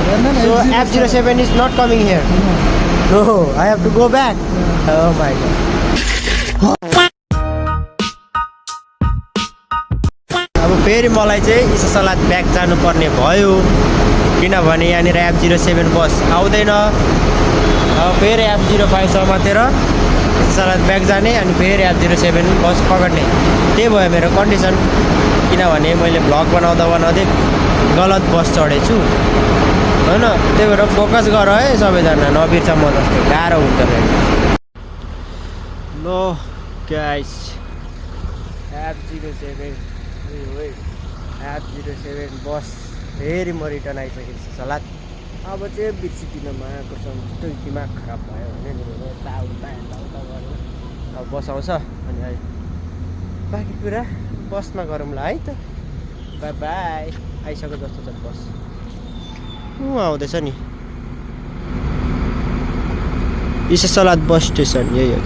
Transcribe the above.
So F07 is not coming here. No, I have to go back. Oh my god. अब फेरि मलाई चाहिँ इसासलाद back जानुपर्ने भयो किनभने यहाँनिर F07 बस आउँदैन। अब फेरि F05 समातेर इसासलाद ब्याक जाने अनि फेरि F07 बस पकड्ने, त्यही भयो मेरो कन्डिसन। किनभने मैले भ्लग बनाउँदै गलत बस चढेछु हैन, त्यही भएर फोकस गर है सबैजना, नबिर्छ म जस्तो, गाह्रो हुन्छ फेरि। लो गाइस, F07 बस फेरि म रिटर्न आइसकेको छु सलाद। अब चाहिँ बिर्सिदिनमा आएको छ, कस्तो दिमाग खराब भयो भने यता उता गरेर अब बस आउँछ अनि बाँकी कुरा बसमा गरौँला है त। By by. आइसक्यो जस्तो छ बस, आउँदैछ नि इसासलाद बस स्टेसन, यही हो।